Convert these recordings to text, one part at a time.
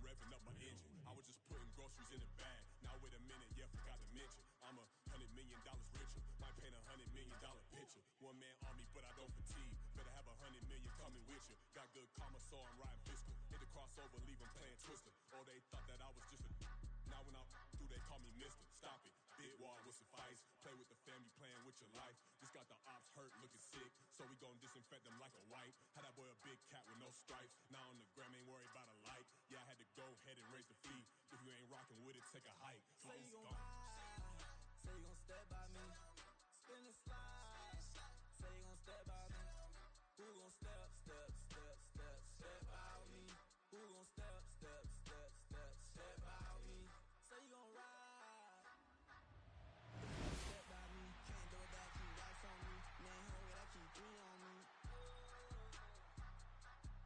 revving up my engine. I was just putting groceries in the bag. Now wait a minute, yeah, forgot to mention. I'm $100 million richer. Might paint $100 million picture. One man army, but I don't fatigue. Better have $100 million coming with you. Got good karma, so I'm riding fiscal. Hit the crossover, leave them playing Twister. Oh, they thought that I was just a. Now when I do, they call me mister. Stop it. Big wall will suffice. Play with the family, playing with your life. Just got the ops hurt, looking sick. So we gon' disinfect them like a wipe. Had that boy a big cat with no stripes. Now on the gram, ain't worried about a light. Yeah, I had to go ahead and raise the fee. If you ain't rocking with it, take a hike. Say you gon' ride. Say you gon' step by me. Spin and slide. Say you gon' step by me. Who gon' step by me? Who gon' step by me? Say you gon' ride. Step by me. Can't do that, keep rocks on me. Man, hurry, I keep 3 on me.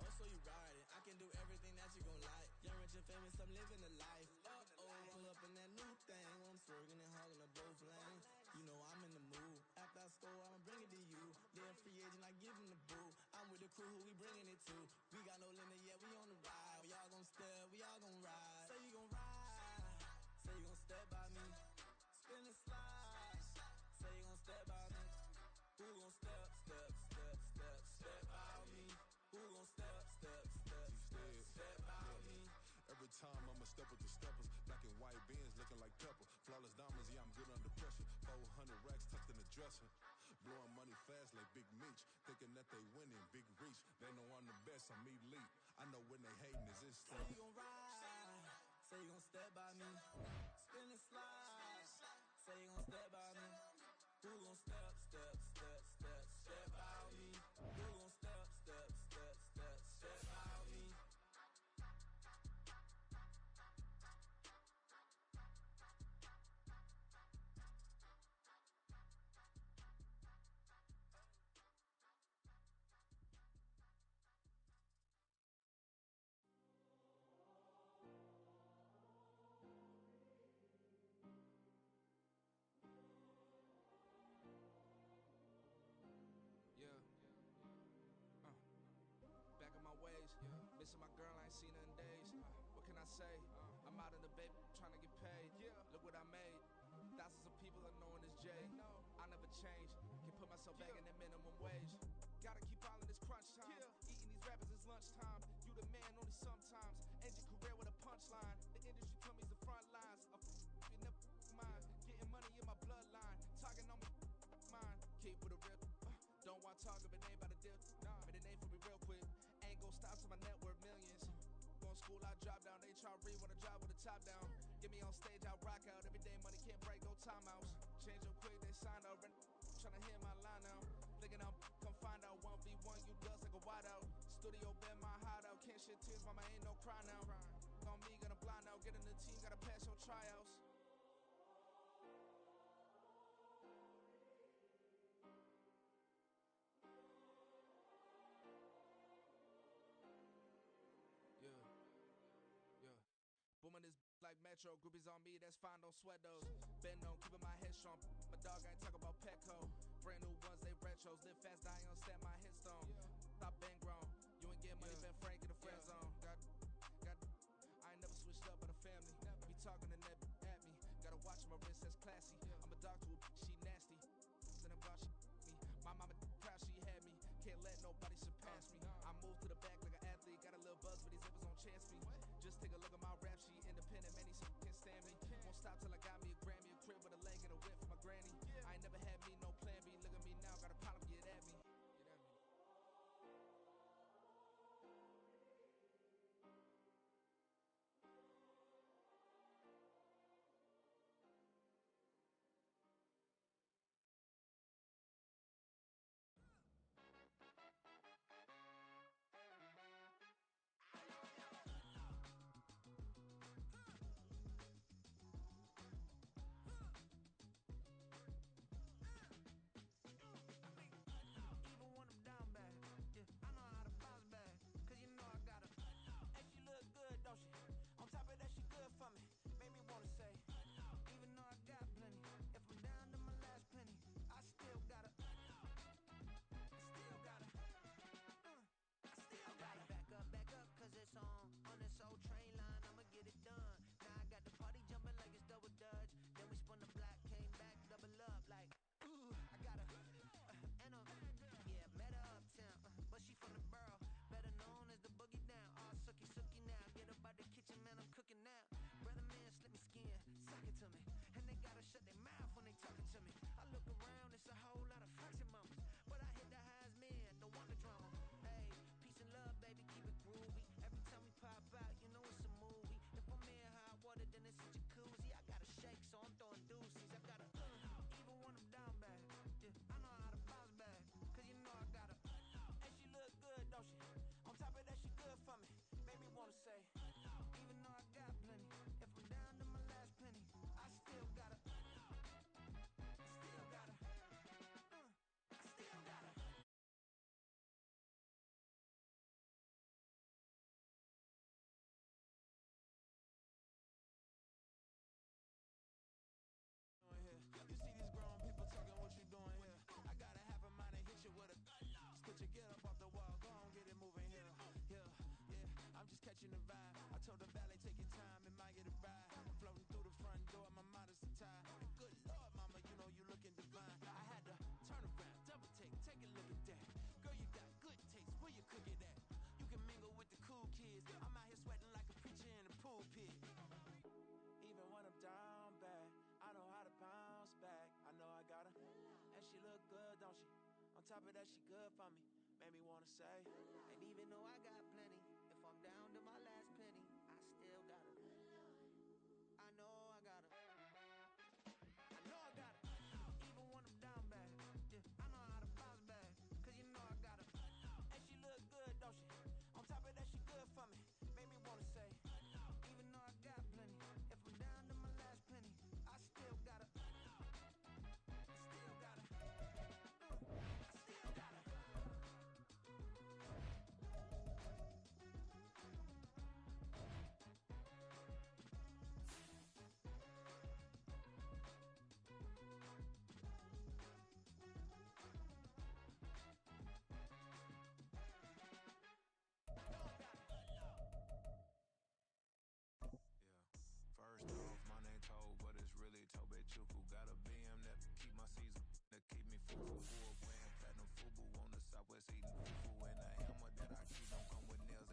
Oh, so you riding. I can do everything that you gon' like. Young, rich, and famous, I'm living the life. Uh-oh, pull up in that new thing. When I'm swerving and hogging up both lanes. You know I'm in the mood. After I score, I'ma bring it to you. They're free agent, I give them the boo. I'm with the crew, who we bringing it to. We got no limit, yeah, we on the ride. We all gon' step, we all gon' ride. Say you gon' ride. Say you gon' step by me. Spin and slide. Say you gon' step by me. Who gon' step by me? Who gon' step by me? Every time I'ma step with the steppers. Black and white beans looking like pepper. Flawless diamonds, yeah, I'm good under pressure. 400 racks tucked in the dresser. Blowing money fast like Big Meech. Thinking that they winning, big reach. They know I'm the best, I'm elite. I know when they hating is instant. Say you gon' ride. Say you gon' step by me. Spin and slide. Say you gon' step by me. Who gon' step by me? Who gon' step by me? Yeah. Back in my ways, missing my girl, I ain't seen her in days. What can I say? I'm out in the baby, trying to get paid. Look what I made. Thousands of people are knowing this Jay. I never change. Can put myself back in that minimum wage. Gotta keep following this crunch time. Eating these rappers is lunchtime. You the man only sometimes. End your career with a punchline. The industry told me the front lines. You never mind. Getting money in my bloodline. Talking on mine. Keep with a real. Don't want to talk if it ain't about a deal. But it ain't for me real quick. Ain't gon' stop till my net worth millions. Going school, I drop down. They try to read when I drive with the top down. Get me on stage, I rock out. Every day money can't break, no timeouts. Change up quick, they sign up. Tryna hear my line now. Thinking I'm come find out 1v1, you dust like a wideout. Studio been my hideout. Can't shed tears, mama ain't no cry now. On me, gonna blind out. Get in the team, gotta pass your tryouts. Yeah. Booming this like Metro, groupies on me, that's fine, don't sweat those. Been on, keeping my head strong. My dog ain't talk about Petco. Brand new ones, they retros. Live fast, die on, set my headstone. Stop been grown. You ain't get money, been frank in the friend zone. Got. I ain't never switched up on the family. Be talking to that at me. Gotta watch my wrist, that's classy. I'm a dog to a she nasty. Then I'm about she me. My mama proud she had me. Can't let nobody surpass me. I move to the back like an athlete. Got a little buzz, but these zippers don't chance me. Just take a look at my rap sheet. Independent, man, these can't stand me. Won't stop till I got me a Grammy, a crib with a leg and a whip for my granny. I ain't never had me no plan B. Look at me now, got a problem, get at me. catching a vibe. I told the valet, take your time, it might get a ride. I'm floating through the front door, my modest attire. And good Lord, mama, you know you looking divine. I had to turn around, double take a look at that. Girl, you got good taste, where you cook it at? You can mingle with the cool kids. I'm out here sweating like a preacher in a pool pit. Even when I'm down bad, I know how to bounce back. I know I got her, and she look good, don't she? On top of that, she good for me. Made me wanna say, and even though I got plenty, if I'm down to my last penny, I still got her. I know I got her. I know I got her. Even when I'm down bad, yeah, I know how to bounce back. Cause you know I got her. And she look good, don't she? On top of that, she good for me. Made me wanna say, even though I got plenty, if I'm down to my last penny, I still got her. Still got her. I still got her. First off, my name Toe, but it's really Tobe Chuku. Got a BM that keep my season, that keep me full wearing platinum FUBU on the southwest eating fufu. And the hammer that I keep don't come with nails.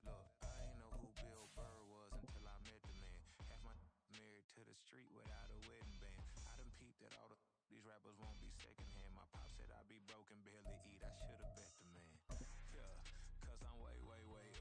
Look, I ain't know who Bill Burr was until I met the man. Half my married to the street without a wedding band. I done peeped that all these rappers won't be secondhand. My pop said I'd be broken, barely eat. I should've bet the man. Yeah, cause I'm way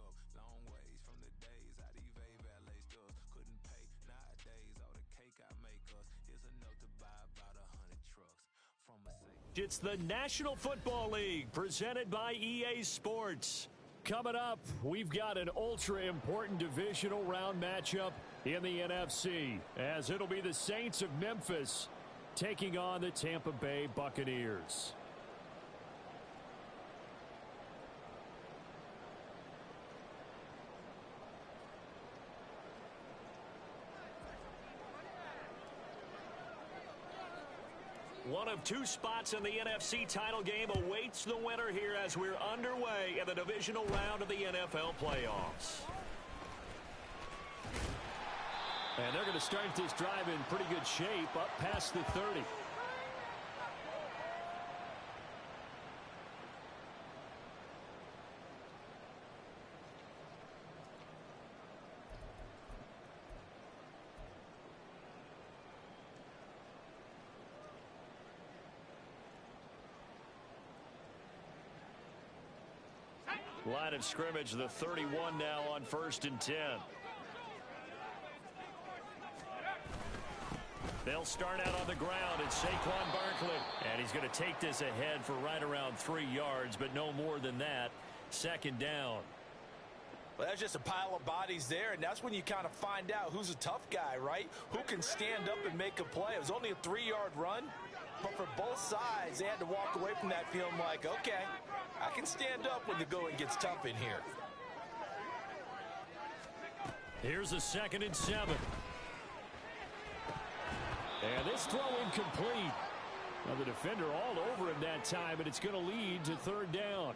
up. Long ways from the days I these valet stores couldn't pay. Nowadays, all the cake I make us is enough to buy about 100 trucks from a safe. It's the National Football League presented by EA Sports. Coming up, we've got an ultra-important divisional round matchup in the NFC, as it'll be the Saints of Memphis taking on the Tampa Bay Buccaneers. One of two spots in the NFC title game awaits the winner here as we're underway in the divisional round of the NFL playoffs. And they're going to start this drive in pretty good shape, up past the 30. Line of scrimmage, the 31 now on 1st and 10. They'll start out on the ground. It's Saquon Barkley. And he's going to take this ahead for right around 3 yards, but no more than that. 2nd down. Well, that's just a pile of bodies there, and that's when you kind of find out who's a tough guy, right? Who can stand up and make a play. It was only a 3-yard run, but for both sides, they had to walk away from that feeling like, okay, I can stand up when the going gets tough in here. Here's a 2nd and 7. And this throw incomplete. Now the defender all over him that time, and it's going to lead to 3rd down.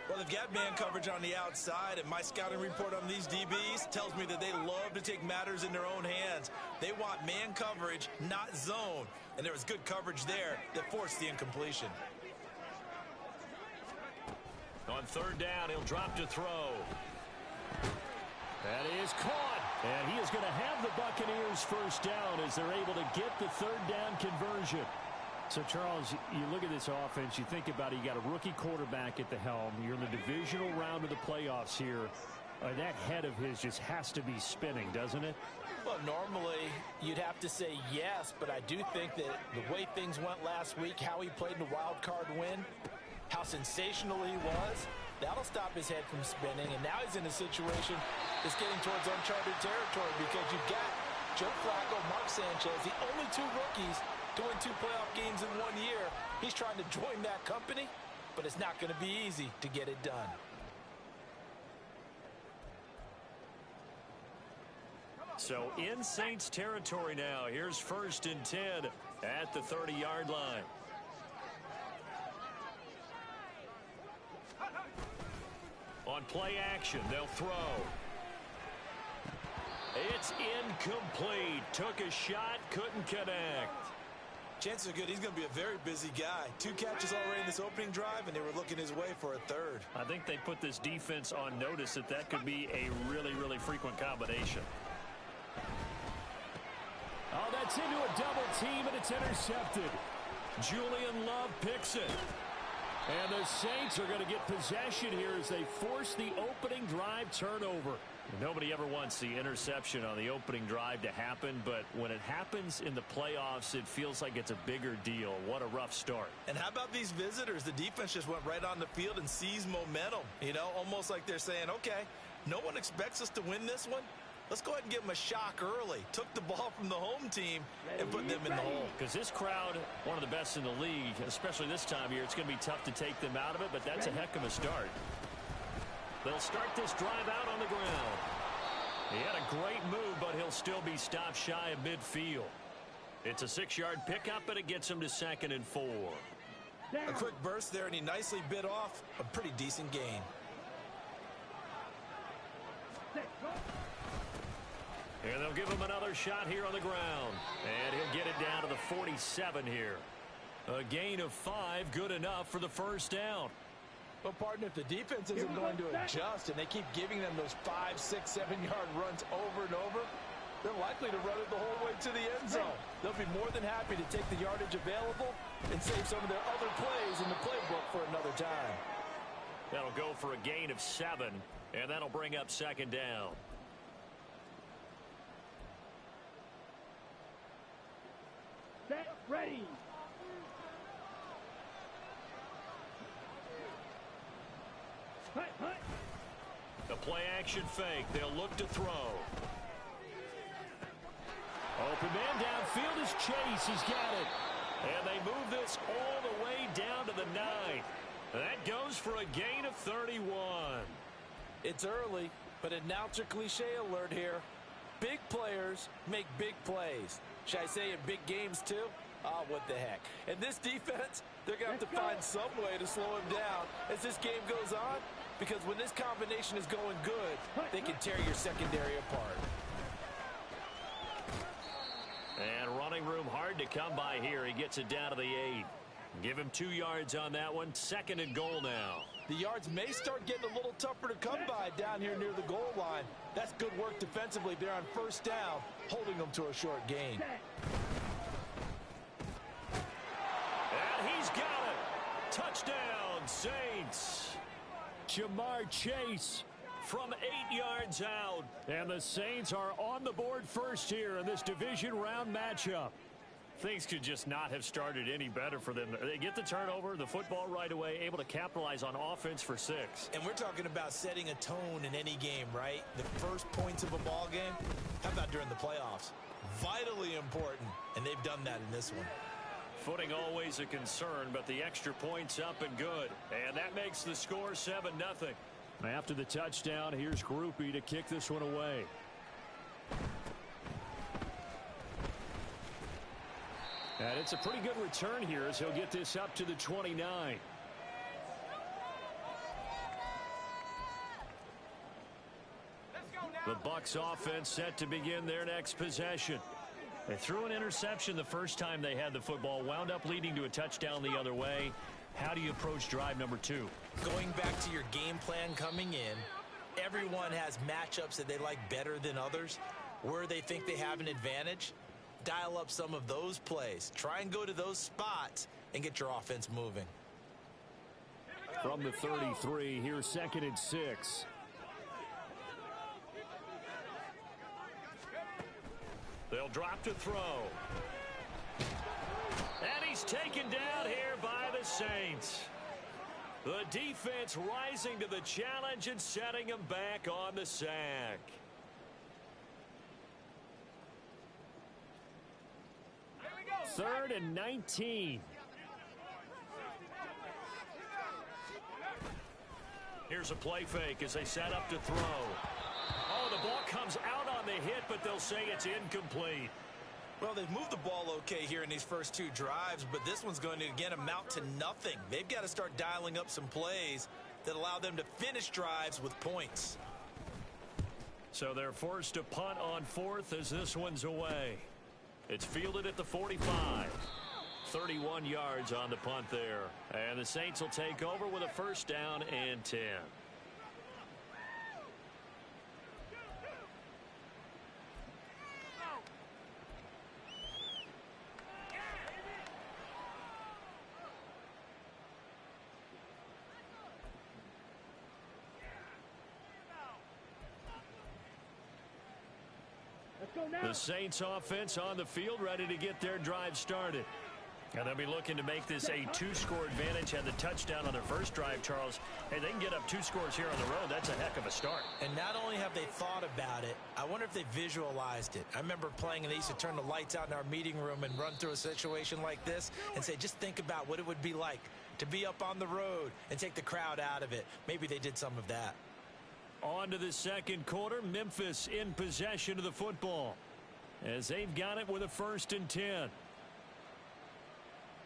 Well, they've got man coverage on the outside, and my scouting report on these DBs tells me that they love to take matters in their own hands. They want man coverage, not zone. And there was good coverage there that forced the incompletion. On 3rd down, he'll drop to throw. That is caught. And he is going to have the Buccaneers 1st down as they're able to get the 3rd down conversion. So, Charles, you look at this offense, you think about it, you got a rookie quarterback at the helm. You're in the divisional round of the playoffs here. That head of his just has to be spinning, doesn't it? Well, normally you'd have to say yes, but I do think that the way things went last week, how he played in the wild card win, how sensational he was, that'll stop his head from spinning. And now he's in a situation that's getting towards uncharted territory because you've got Joe Flacco, Mark Sanchez, the only 2 rookies to win 2 playoff games in 1 year. He's trying to join that company, but it's not going to be easy to get it done. So in Saints territory now. Here's 1st and 10 at the 30-yard line. On play action, they'll throw. It's incomplete. Took a shot, couldn't connect. Chances are good he's going to be a very busy guy. 2 catches already in this opening drive, and they were looking his way for a third. I think they put this defense on notice that could be a really, really frequent combination. Oh, that's into a double team, and it's intercepted. Julian Love picks it. And the Saints are going to get possession here as they force the opening drive turnover. Nobody ever wants the interception on the opening drive to happen, but when it happens in the playoffs, it feels like it's a bigger deal. What a rough start. And how about these visitors? The defense just went right on the field and seized momentum. You know, almost like they're saying, okay, no one expects us to win this one. Let's go ahead and give them a shock early. Took the ball from the home team and put them in the hole. Because this crowd, one of the best in the league, especially this time of year, it's going to be tough to take them out of it, but that's a heck of a start. They'll start this drive out on the ground. He had a great move, but he'll still be stopped shy of midfield. It's a 6-yard pickup, and it gets him to 2nd and 4. A quick burst there, and he nicely bit off a pretty decent gain. And they'll give him another shot here on the ground. And he'll get it down to the 47 here. A gain of 5, good enough for the first down. Well, partner, if the defense isn't going to adjust and they keep giving them those 5, 6, 7-yard runs over and over, they're likely to run it the whole way to the end zone. They'll be more than happy to take the yardage available and save some of their other plays in the playbook for another time. That'll go for a gain of 7, and that'll bring up 2nd down. Set, ready. The play-action fake. They'll look to throw. Open man downfield is Chase. He's got it. And they move this all the way down to the 9. That goes for a gain of 31. It's early, but announcer cliche alert here. Big players make big plays. Should I say in big games too? Oh, what the heck. And this defense, they're going to have to find some way to slow him down as this game goes on, because when this combination is going good, they can tear your secondary apart. And running room hard to come by here. He gets it down to the 8. Give him 2 yards on that one. 2nd and goal now. The yards may start getting a little tougher to come by down here near the goal line. That's good work defensively there on first down, holding them to a short gain. And he's got it. Touchdown, Saints. Jamar Chase from 8 yards out. And the Saints are on the board first here in this division round matchup. Things could just not have started any better for them. They get the turnover, the football right away, able to capitalize on offense for 6. And we're talking about setting a tone in any game, right? The first points of a ball game, how about during the playoffs? Vitally important, and they've done that in this one. Footing always a concern, but the extra point's up and good. And that makes the score 7-0. After the touchdown, here's Groupie to kick this one away. And it's a pretty good return here as he'll get this up to the 29. The Bucs offense set to begin their next possession. They threw an interception the first time they had the football, wound up leading to a touchdown the other way. How do you approach drive number 2? Going back to your game plan coming in, everyone has matchups that they like better than others, where they think they have an advantage. Dial up some of those plays. Try and go to those spots and get your offense moving. From the 33, here's 2nd and 6. They'll drop to throw. And he's taken down here by the Saints. The defense rising to the challenge and setting him back on the sack. Third and 19. Here's a play fake as they set up to throw. Oh, the ball comes out on the hit, but they'll say it's incomplete. Well, they've moved the ball okay here in these first 2 drives, but this one's going to, again, amount to nothing. They've got to start dialing up some plays that allow them to finish drives with points. So they're forced to punt on fourth as this one's away. It's fielded at the 45. 31 yards on the punt there. And the Saints will take over with a first down and 10. The Saints offense on the field, ready to get their drive started. And they'll be looking to make this a two-score advantage. Had the touchdown on their first drive, Charles. Hey, they can get up 2 scores here on the road. That's a heck of a start. And not only have they thought about it, I wonder if they visualized it. I remember playing and they used to turn the lights out in our meeting room and run through a situation like this and say, just think about what it would be like to be up on the road and take the crowd out of it. Maybe they did some of that. On to the second quarter. Memphis in possession of the football as they've got it with a 1st and 10.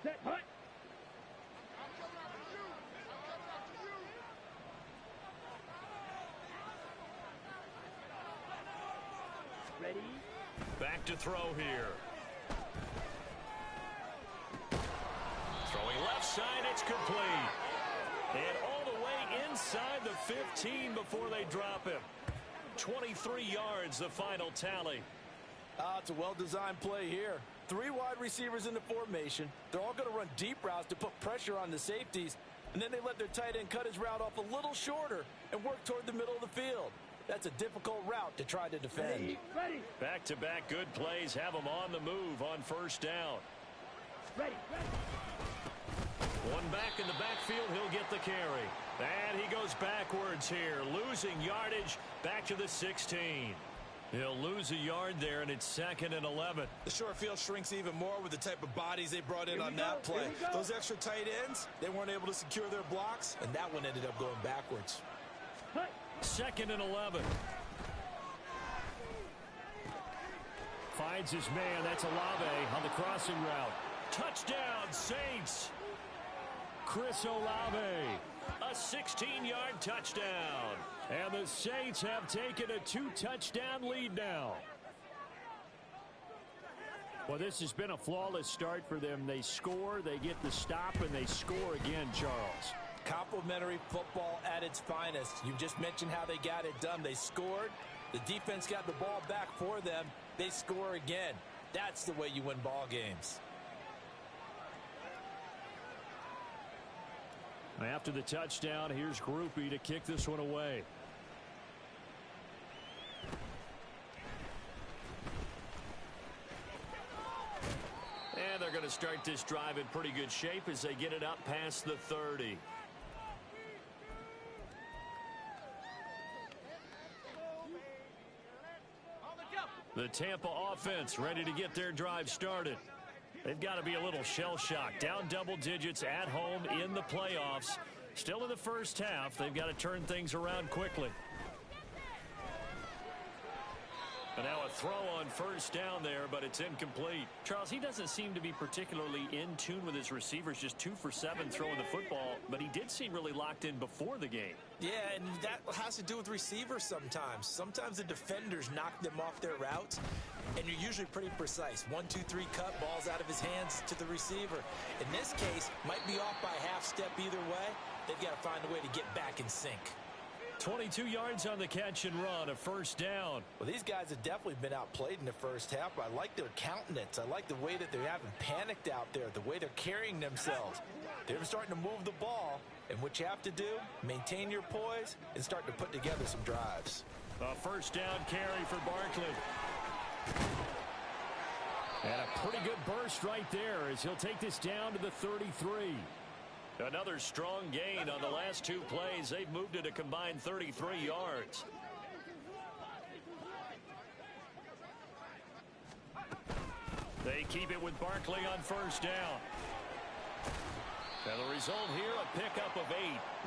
Set, hut. Ready? Back to throw here. Throwing left side, it's complete. And all the way inside the 15 before they drop him. 23 yards, the final tally. It's a well-designed play here. 3 wide receivers in the formation. They're all going to run deep routes to put pressure on the safeties. And then they let their tight end cut his route off a little shorter and work toward the middle of the field. That's a difficult route to try to defend. Ready. Back-to-back good plays have them on the move on first down. Ready. One back in the backfield, he'll get the carry. And he goes backwards here, losing yardage back to the 16. He'll lose a yard there, and it's 2nd and 11. The short field shrinks even more with the type of bodies they brought in on that play. Those extra tight ends, they weren't able to secure their blocks, and that one ended up going backwards. 2nd and 11. Finds his man. That's Olave on the crossing route. Touchdown, Saints. Chris Olave. A 16-yard touchdown. And the Saints have taken a 2-touchdown lead now. Well, this has been a flawless start for them. They score, they get the stop, and they score again, Charles. Complimentary football at its finest. You just mentioned how they got it done. They scored. The defense got the ball back for them. They score again. That's the way you win ball games. After the touchdown, here's Groupie to kick this one away. And they're going to start this drive in pretty good shape as they get it up past the 30. The Tampa offense ready to get their drive started. They've got to be a little shell-shocked. Down double digits at home in the playoffs. Still in the first half. They've got to turn things around quickly. And now a throw on first down there, but it's incomplete. Charles, he doesn't seem to be particularly in tune with his receivers, just 2 for 7 throwing the football, but he did seem really locked in before the game. Yeah, and that has to do with receivers sometimes. Sometimes the defenders knock them off their routes, and you're usually pretty precise. 1, 2, 3 cut, balls out of his hands to the receiver. In this case, might be off by half step either way. They've got to find a way to get back in sync. 22 yards on the catch and run, a first down. Well, these guys have definitely been outplayed in the first half. I like their countenance. I like the way that they haven't panicked out there, the way they're carrying themselves. They're starting to move the ball, and what you have to do, maintain your poise and start to put together some drives. A first down carry for Barkley. And a pretty good burst right there as he'll take this down to the 33. Another strong gain on the last 2 plays. They've moved it a combined 33 yards. They keep it with Barkley on first down. And the result here, a pickup of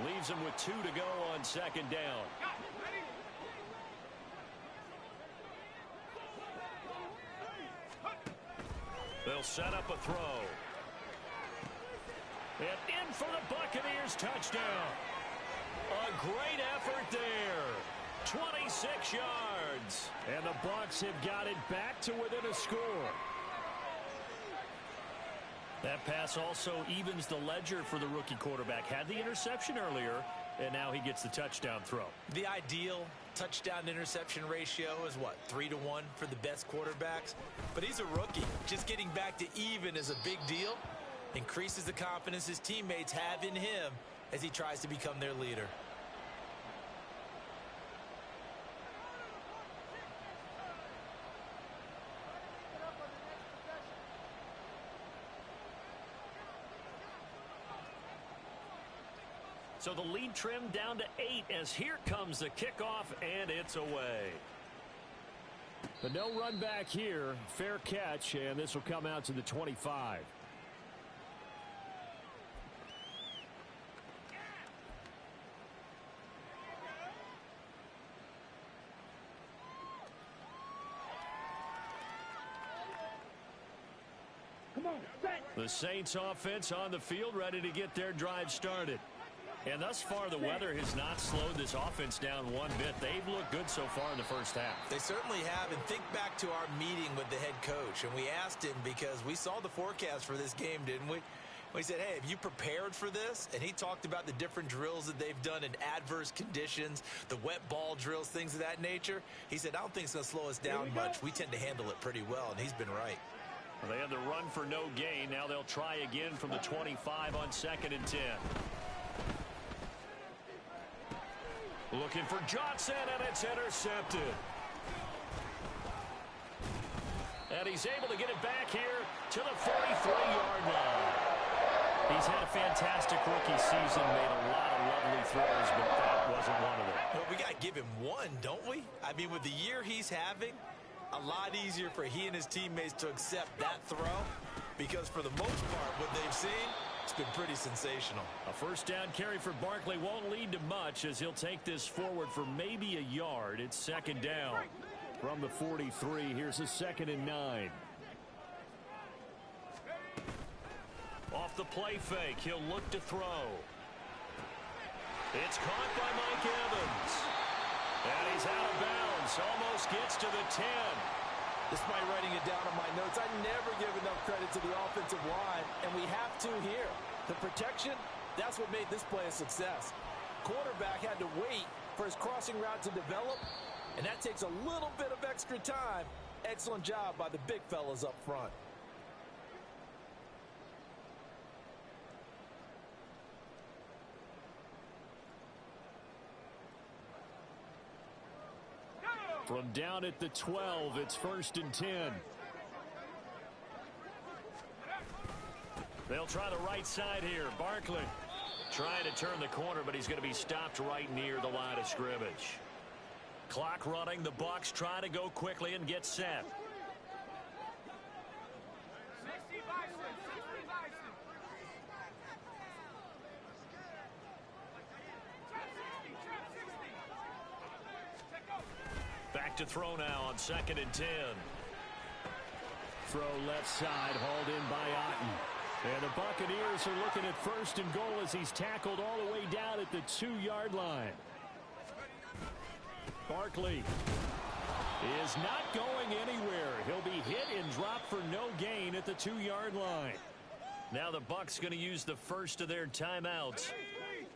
8. Leaves them with 2 to go on second down. They'll set up a throw. And in for the Buccaneers touchdown. great effort there. 26 yards. And the Bucs have got it back to within a score. That pass also evens the ledger for the rookie quarterback. Had the interception earlier, and now he gets the touchdown throw. The ideal touchdown-interception ratio is, what, 3-to-1 for the best quarterbacks? But he's a rookie. Just getting back to even is a big deal. Increases the confidence his teammates have in him as he tries to become their leader. So the lead trimmed down to 8 as here comes the kickoff, and it's away. But no run back here. Fair catch, and this will come out to the 25. Come on, set. The Saints offense on the field, ready to get their drive started. And thus far, the weather has not slowed this offense down one bit. They've looked good so far in the first half. They certainly have. And think back to our meeting with the head coach. And we asked him because we saw the forecast for this game, didn't we? We said, hey, have you prepared for this? And he talked about the different drills that they've done in adverse conditions, the wet ball drills, things of that nature. He said, I don't think it's going to slow us down much. We tend to handle it pretty well, and he's been right. Well, they had the run for no gain. Now they'll try again from the 25 on 2nd and 10. Looking for Johnson, and it's intercepted. And he's able to get it back here to the 43-yard line. He's had a fantastic rookie season, made a lot of lovely throws, but that wasn't one of them. Well, we got to give him one, don't we? I mean, with the year he's having, a lot easier for he and his teammates to accept that throw because for the most part, what they've seen, it's been pretty sensational. A first down carry for Barkley won't lead to much as he'll take this forward for maybe a yard. It's 2nd down from the 43. Here's a 2nd and 9. Off the play fake, he'll look to throw. It's caught by Mike Evans. And he's out of bounds. Almost gets to the 10. Despite writing it down on my notes, I never give enough credit to the offensive line, and we have to here. The protection, that's what made this play a success. Quarterback had to wait for his crossing route to develop, and that takes a little bit of extra time. Excellent job by the big fellas up front. From down at the 12, it's 1st and 10. They'll try the right side here. Barkley trying to turn the corner, but he's going to be stopped right near the line of scrimmage. Clock running. The Bucs try to go quickly and get set. Back to throw now on 2nd and 10. Throw left side, hauled in by Otten. And the Buccaneers are looking at 1st and goal as he's tackled all the way down at the 2-yard line. Barkley is not going anywhere. He'll be hit and dropped for no gain at the 2-yard line. Now the Bucs going to use the first of their timeouts.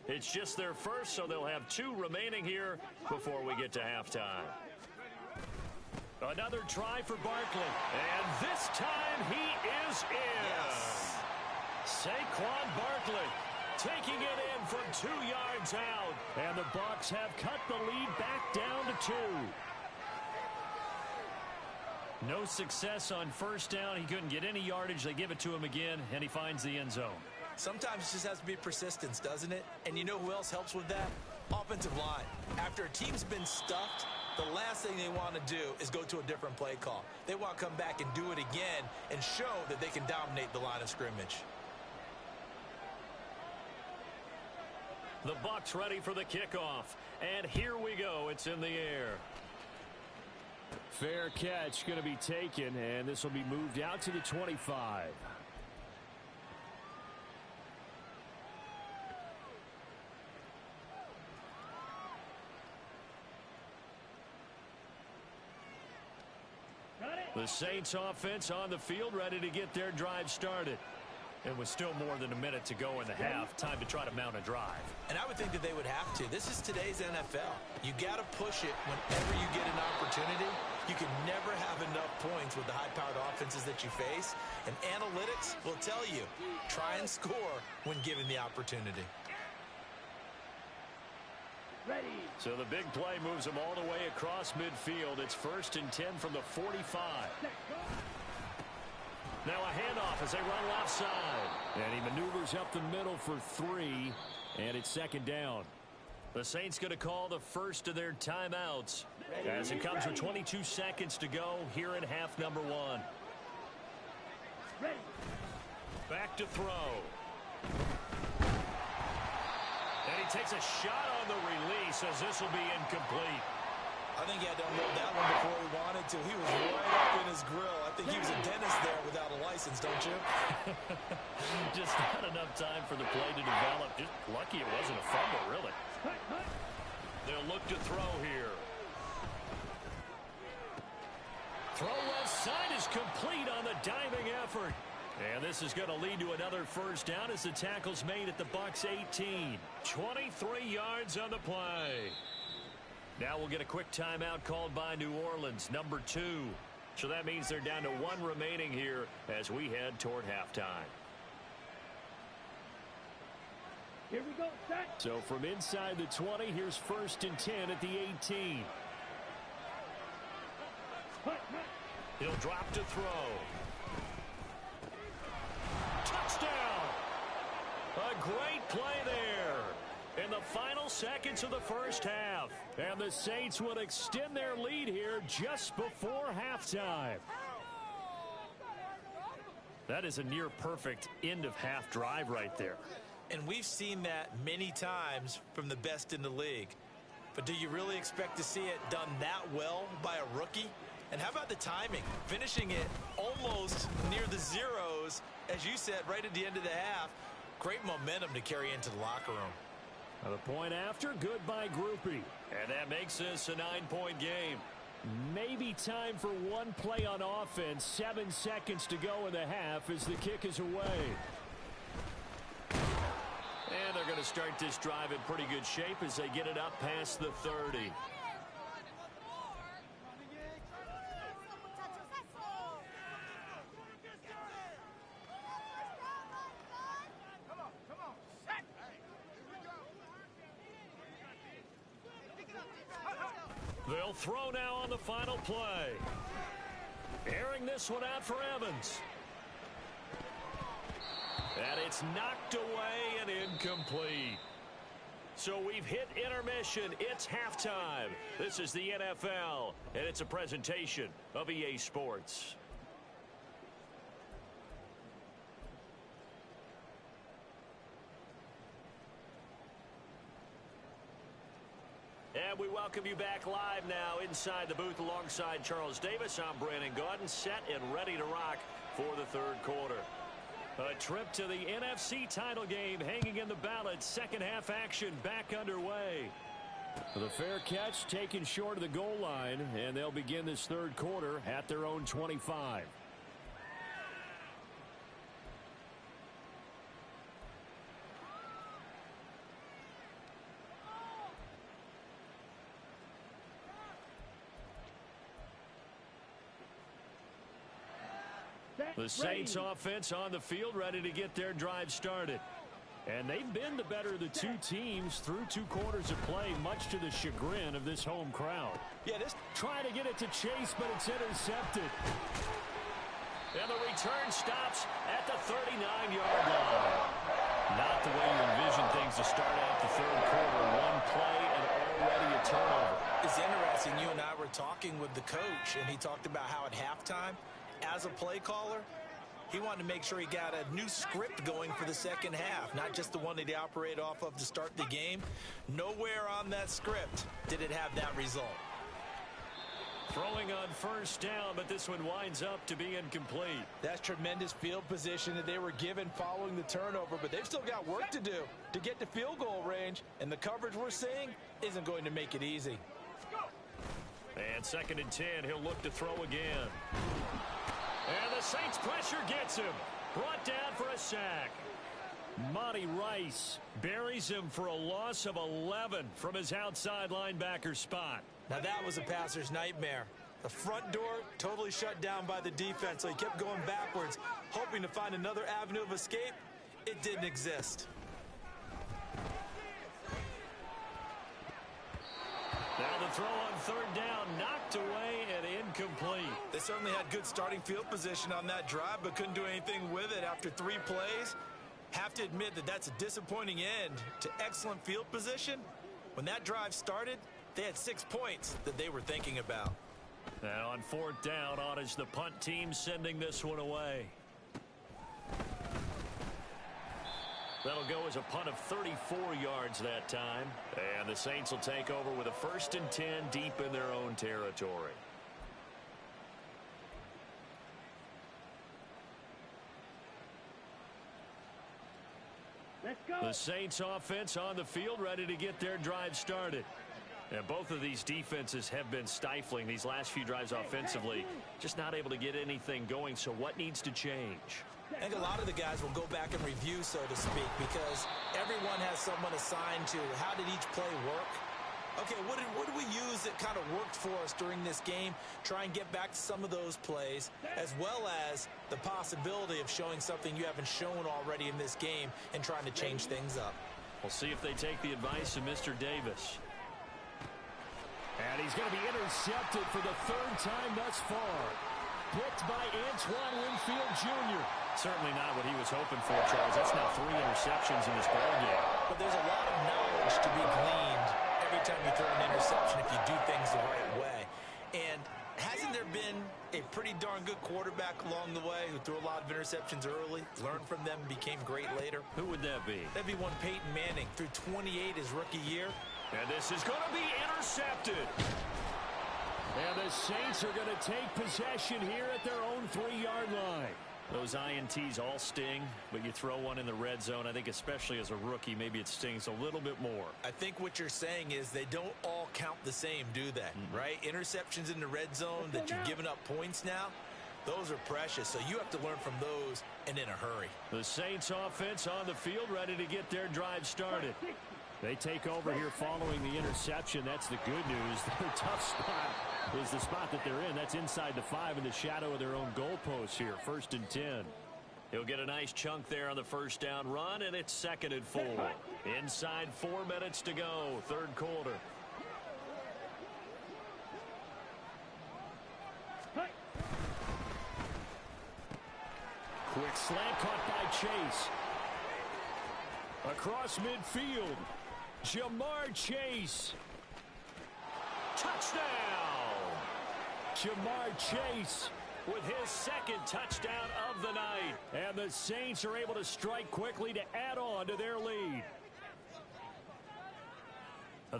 It's just their first, so they'll have 2 remaining here before we get to halftime. Another try for Barkley. And this time he is in. Yes. Saquon Barkley taking it in from 2 yards out. And the Bucs have cut the lead back down to 2. No success on first down. He couldn't get any yardage. They give it to him again, and he finds the end zone. Sometimes it just has to be persistence, doesn't it? And you know who else helps with that? Offensive line. After a team's been stuffed, the last thing they want to do is go to a different play call. They want to come back and do it again and show that they can dominate the line of scrimmage. The Bucs ready for the kickoff. And here we go. It's in the air. Fair catch going to be taken, and this will be moved out to the 25. The Saints offense on the field, ready to get their drive started. And with still more than a minute to go in the half, time to try to mount a drive. And I would think that they would have to. This is today's NFL. You got to push it whenever you get an opportunity. You can never have enough points with the high-powered offenses that you face. And analytics will tell you, try and score when given the opportunity. Ready. So the big play moves them all the way across midfield. It's 1st and 10 from the 45. Now a handoff as they run left side. And he maneuvers up the middle for 3. And it's 2nd down. The Saints going to call the first of their timeouts as it comes with 22 seconds to go here in half number 1. Back to throw. And he takes a shot on the release as this will be incomplete. I think he had to unload that one before he wanted to. He was right up in his grill. I think he was a dentist there without a license, don't you? Just not enough time for the play to develop. Just lucky it wasn't a fumble, really. They'll look to throw here. Throw left side is complete on the diving effort. And this is going to lead to another first down as the tackle's made at the Bucs 18. 23 yards on the play. Now we'll get a quick timeout called by New Orleans, number 2. So that means they're down to 1 remaining here as we head toward halftime. Here we go, set. So from inside the 20, here's 1st and 10 at the 18. He'll drop to throw. Touchdown! A great play there in the final seconds of the first half. And the Saints would extend their lead here just before halftime. That is a near-perfect end-of-half drive right there. And we've seen that many times from the best in the league. But do you really expect to see it done that well by a rookie? And how about the timing? Finishing it almost near the zeros, as you said, right at the end of the half. Great momentum to carry into the locker room. The point after, good by Groupie. And that makes this a 9-point game. Maybe time for one play on offense. 7 seconds to go in the half as the kick is away. And they're going to start this drive in pretty good shape as they get it up past the 30. They'll throw now on the final play. Airing this one out for Evans. And it's knocked away and incomplete. So we've hit intermission. It's halftime. This is the NFL, and it's a presentation of EA Sports. And we welcome you back live now inside the booth alongside Charles Davis. I'm Brandon Gaudin, set and ready to rock for the third quarter. A trip to the NFC title game hanging in the balance. Second half action back underway. The fair catch taken short of the goal line, and they'll begin this third quarter at their own 25. The Saints offense on the field ready to get their drive started. And they've been the better of the two teams through 2 quarters of play, much to the chagrin of this home crowd. Yeah, this trying to get it to Chase, but it's intercepted. And the return stops at the 39-yard line. Not the way you envision things to start out the third quarter. One play and already a turnover. It's interesting. You and I were talking with the coach, and he talked about how at halftime, as a play caller, he wanted to make sure he got a new script going for the second half, not just the one that he operated off of to start the game. Nowhere on that script did it have that result. Throwing on first down, but this one winds up to be incomplete. That's tremendous field position that they were given following the turnover, but they've still got work to do to get to field goal range, and the coverage we're seeing isn't going to make it easy. And 2nd and 10, he'll look to throw again. And the Saints pressure gets him. Brought down for a sack. Monty Rice buries him for a loss of 11 from his outside linebacker spot. Now that was a passer's nightmare. The front door totally shut down by the defense, so he kept going backwards, hoping to find another avenue of escape. It didn't exist. Now the throw on 3rd down, knocked away and incomplete. They certainly had good starting field position on that drive, but couldn't do anything with it after 3 plays. Have to admit that that's a disappointing end to excellent field position. When that drive started, they had 6 points that they were thinking about. Now on 4th down, on is the punt team sending this one away. That'll go as a punt of 34 yards that time. And the Saints will take over with a 1st and 10 deep in their own territory. Let's go. The Saints offense on the field, ready to get their drive started. And both of these defenses have been stifling these last few drives offensively. Just not able to get anything going, so what needs to change? I think a lot of the guys will go back and review, so to speak, because everyone has someone assigned to how did each play work. Okay, what did we use that kind of worked for us during this game? Try and get back to some of those plays, as well as the possibility of showing something you haven't shown already in this game and trying to change things up. We'll see if they take the advice of Mr. Davis. And he's going to be intercepted for the 3rd time thus far. Picked by Antoine Winfield Jr. Certainly not what he was hoping for, Charles. That's now 3 interceptions in this ballgame. But there's a lot of knowledge to be gleaned every time you throw an interception if you do things the right way. And hasn't there been a pretty darn good quarterback along the way who threw a lot of interceptions early, learned from them, became great later? Who would that be? That'd be one Peyton Manning, threw 28 his rookie year. And this is going to be intercepted. And the Saints are going to take possession here at their own 3-yard line. Those INTs all sting, but you throw one in the red zone, I think especially as a rookie, maybe it stings a little bit more. I think what you're saying is they don't all count the same, do they? Right? Interceptions in the red zone that you've given up points now, those are precious, so you have to learn from those and in a hurry. The Saints offense on the field ready to get their drive started. They take over here following the interception. That's the good news. Their tough spot is the spot that they're in. That's inside the 5 in the shadow of their own goalpost here. 1st and 10. He'll get a nice chunk there on the 1st down run, and it's 2nd and 4. Inside 4 minutes to go, 3rd quarter. Quick slant caught by Chase. Across midfield. Jamar Chase. Touchdown! Jamar Chase with his 2nd touchdown of the night. And the Saints are able to strike quickly to add on to their lead.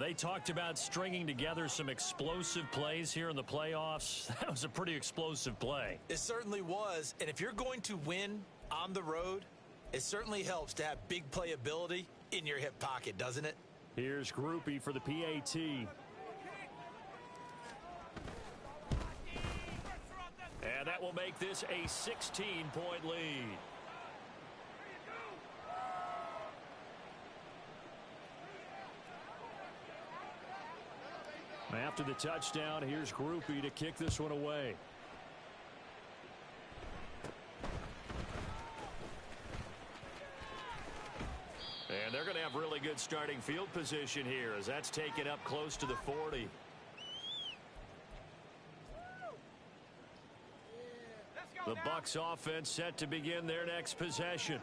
They talked about stringing together some explosive plays here in the playoffs. That was a pretty explosive play. It certainly was. And if you're going to win on the road, it certainly helps to have big playability in your hip pocket, doesn't it? Here's Groupie for the PAT. And that will make this a 16-point lead. After the touchdown, here's Groupie to kick this one away. And they're going to have really good starting field position here as that's taken up close to the 40. The Bucs offense set to begin their next possession.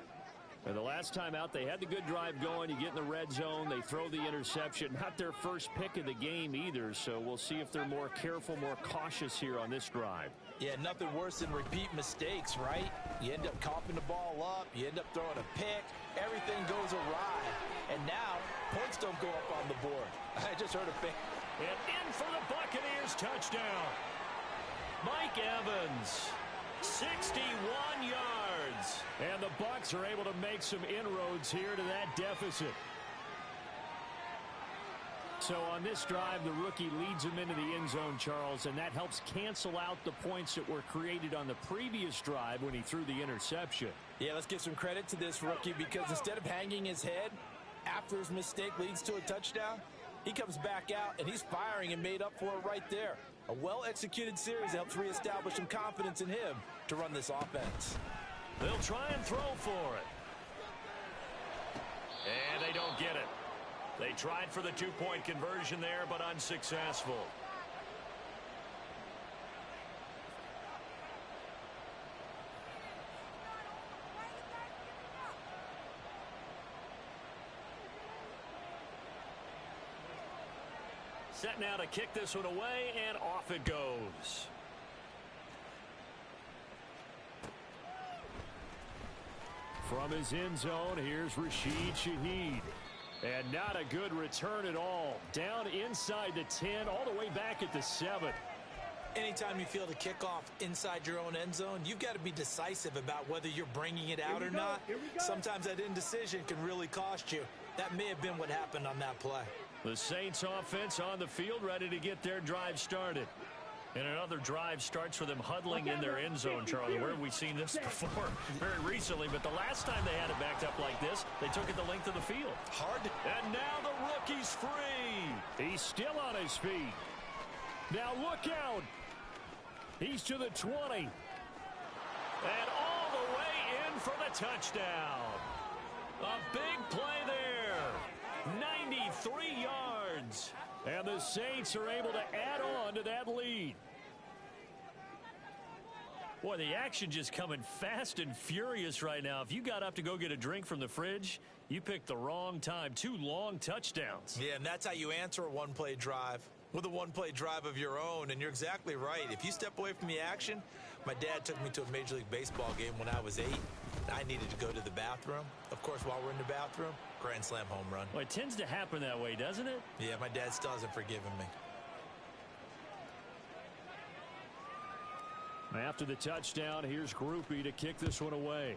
And the last time out, they had the good drive going. You get in the red zone, they throw the interception. Not their first pick of the game either, so we'll see if they're more careful, more cautious here on this drive. Yeah, nothing worse than repeat mistakes, right? You end up coughing the ball up, you end up throwing a pick, everything goes awry. And now, points don't go up on the board. I just heard a pick. And in for the Buccaneers touchdown. Mike Evans. 61 yards. And the Bucs are able to make some inroads here to that deficit. So on this drive, the rookie leads him into the end zone, Charles, and that helps cancel out the points that were created on the previous drive when he threw the interception. Yeah, let's give some credit to this rookie because instead of hanging his head after his mistake leads to a touchdown, he comes back out and he's firing and made up for it right there. A well-executed series helps reestablish some confidence in him to run this offense. They'll try and throw for it. And they don't get it. They tried for the two-point conversion there, but unsuccessful. Set now to kick this one away, and off it goes. From his end zone, here's Rashid Shaheed. And not a good return at all. Down inside the 10, all the way back at the 7. Anytime you feel the kickoff inside your own end zone, you've got to be decisive about whether you're bringing it out or not. Sometimes that indecision can really cost you. That may have been what happened on that play. The Saints offense on the field, ready to get their drive started. And another drive starts with them huddling in their end zone, Charlie. Where have we seen this before? Very recently, but the last time they had it backed up like this, they took it the length of the field. And now the rookie's free. He's still on his feet. Now look out. He's to the 20. And all the way in for the touchdown. A big play there. 93 yards. And the Saints are able to add on to that lead. Boy, the action just coming fast and furious right now. If you got up to go get a drink from the fridge, you picked the wrong time. 2 long touchdowns. Yeah, and that's how you answer a one-play drive with a one-play drive of your own. And you're exactly right. If you step away from the action, my dad took me to a Major League Baseball game when I was 8. I needed to go to the bathroom. Of course, while we're in the bathroom, grand slam home run. Well, it tends to happen that way, doesn't it? Yeah, my dad still hasn't forgiven me. After the touchdown, here's Groupie to kick this one away.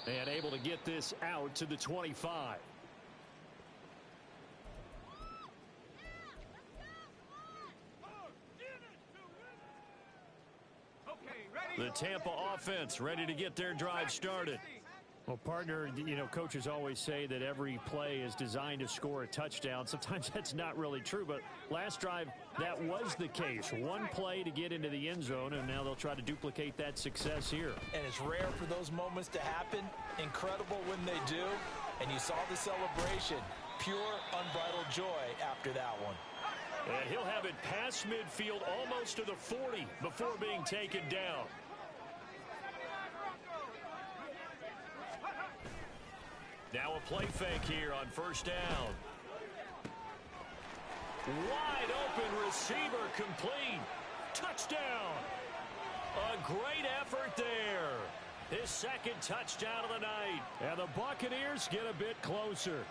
And able to get this out to the 25. The Tampa offense ready to get their drive started. Well, partner, you know, coaches always say that every play is designed to score a touchdown. Sometimes that's not really true, but last drive, that was the case. One play to get into the end zone, and now they'll try to duplicate that success here. And it's rare for those moments to happen. Incredible when they do. And you saw the celebration. Pure, unbridled joy after that one. And he'll have it past midfield almost to the 40 before being taken down. Now a play fake here on first down. Wide open receiver complete. Touchdown. A great effort there. His second touchdown of the night. And the Buccaneers get a bit closer.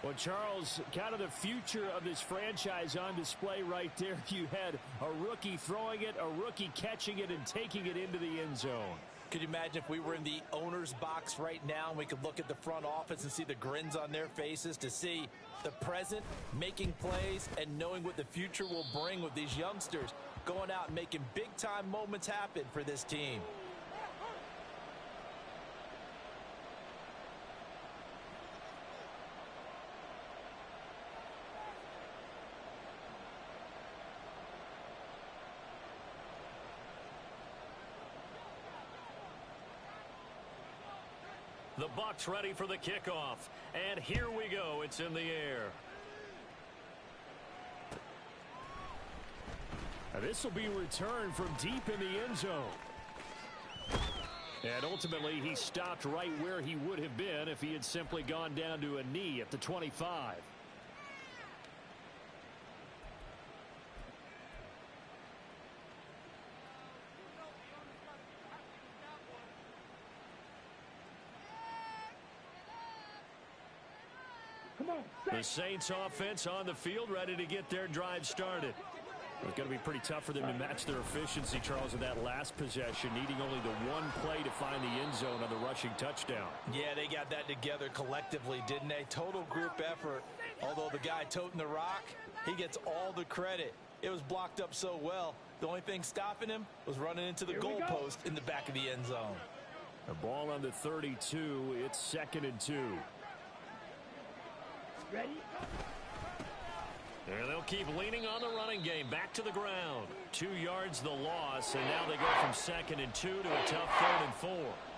Well, Charles, kind of the future of this franchise on display right there. You had a rookie throwing it, a rookie catching it, and taking it into the end zone. Could you imagine if we were in the owner's box right now and we could look at the front office and see the grins on their faces, to see the present making plays and knowing what the future will bring with these youngsters going out and making big-time moments happen for this team. The Bucs ready for the kickoff. And here we go. It's in the air. Now this will be returned from deep in the end zone. And ultimately, he stopped right where he would have been if he had simply gone down to a knee at the 25. The Saints offense on the field ready to get their drive started. It's going to be pretty tough for them to match their efficiency, Charles, in that last possession, needing only the one play to find the end zone on the rushing touchdown. Yeah, they got that together collectively, didn't they? Total group effort. Although the guy toting the rock, he gets all the credit. It was blocked up so well. The only thing stopping him was running into the goalpost in the back of the end zone. The ball on the 32. It's 2nd and 2. Ready? And they'll keep leaning on the running game. Back to the ground. 2 yards the loss, and now they go from 2nd and 2 to a tough 3rd and 4.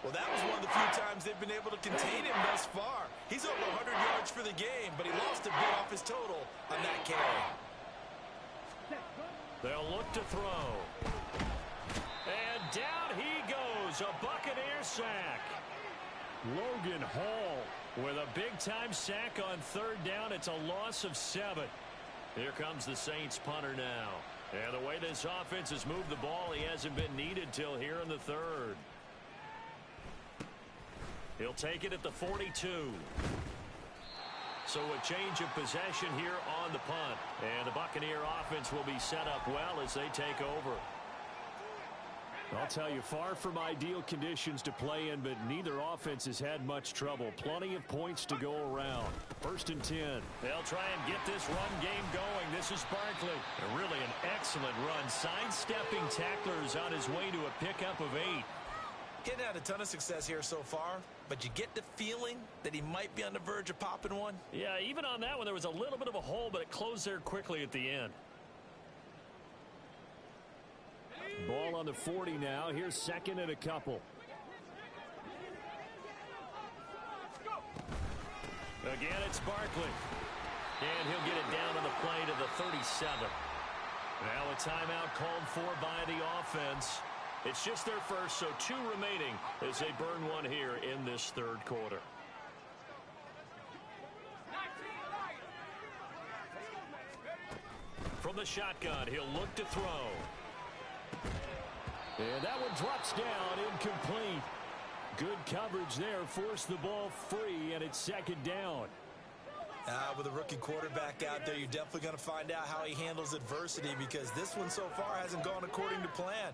Well, that was one of the few times they've been able to contain him thus far. He's over 100 yards for the game, but he lost a bit off his total on that carry. They'll look to throw. And down he goes. A Buccaneer sack. Logan Hall with a big-time sack on 3rd down. It's a loss of 7. Here comes the Saints punter now. And the way this offense has moved the ball, he hasn't been needed till here in the 3rd. He'll take it at the 42. So a change of possession here on the punt. And the Buccaneer offense will be set up well as they take over. I'll tell you, far from ideal conditions to play in, but neither offense has had much trouble. Plenty of points to go around. 1st and 10. They'll try and get this run game going. This is Barkley. And really an excellent run. Sidestepping tacklers on his way to a pickup of 8. He hadn't had a ton of success here so far, but you get the feeling that he might be on the verge of popping one. Yeah, even on that one, there was a little bit of a hole, but it closed there quickly at the end. Ball on the 40 now. Here's 2nd and a couple. Again, it's Barkley. And he'll get it down on the play to the 37. Now a timeout called for by the offense. It's just their first, so 2 remaining as they burn one here in this 3rd quarter. From the shotgun, he'll look to throw. And that one drops down, incomplete. Good coverage there, forced the ball free, and it's 2nd down. With a rookie quarterback out there, you're definitely going to find out how he handles adversity, because this one so far hasn't gone according to plan.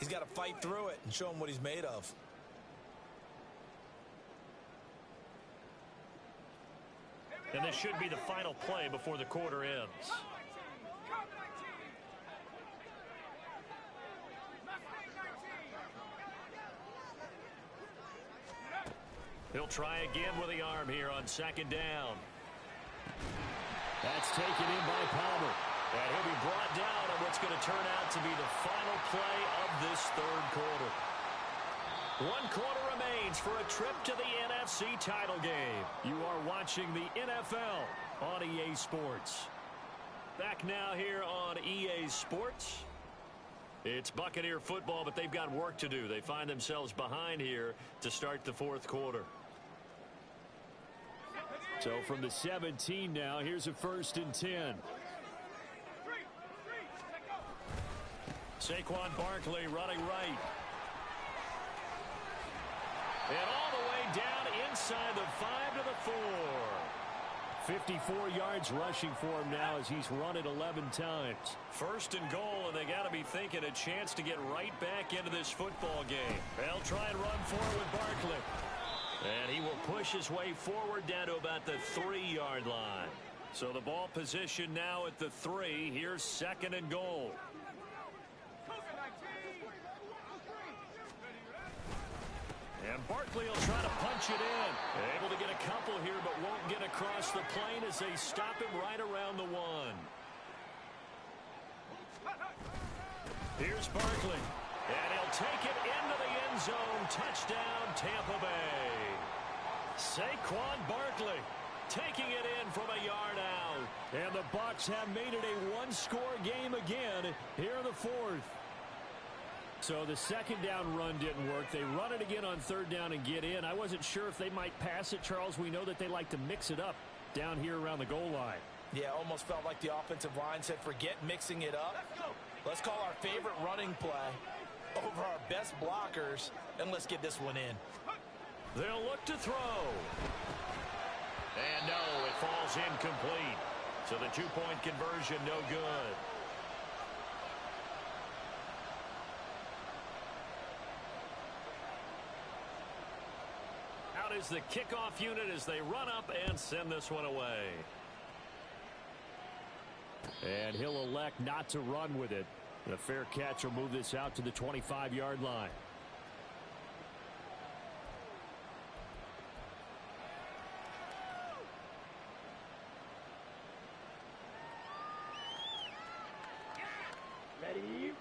He's got to fight through it and show him what he's made of. And this should be the final play before the quarter ends. He'll try again with the arm here on 2nd down. That's taken in by Palmer. And he'll be brought down on what's going to turn out to be the final play of this 3rd quarter. 1 quarter remains for a trip to the NFC title game. You are watching the NFL on EA Sports. Back now here on EA Sports. It's Buccaneer football, but they've got work to do. They find themselves behind here to start the 4th quarter. So from the 17 now, here's a 1st and 10. Saquon Barkley running right. And all the way down inside the 5 to the 4. 54 yards rushing for him now as he's run it 11 times. 1st and goal, and they got to be thinking a chance to get right back into this football game. They'll try and run forward with Barkley. And he will push his way forward down to about the 3-yard line. So the ball position now at the 3. Here's 2nd and goal. And Barkley will try to punch it in. Able to get a couple here, but won't get across the plane as they stop him right around the 1. Here's Barkley. And he'll take it into the end zone. Touchdown, Tampa Bay. Saquon Barkley taking it in from a yard out. And the Bucs have made it a 1-score game again here in the 4th. So the 2nd down run didn't work. They run it again on 3rd down and get in. I wasn't sure if they might pass it, Charles. We know that they like to mix it up down here around the goal line. Yeah, almost felt like the offensive line said, forget mixing it up. Let's call our favorite running play over our best blockers, and let's get this one in. They'll look to throw. And no, it falls incomplete. So the 2-point conversion no good. is the kickoff unit as they run up and send this one away. And he'll elect not to run with it. The fair catch will move this out to the 25-yard line.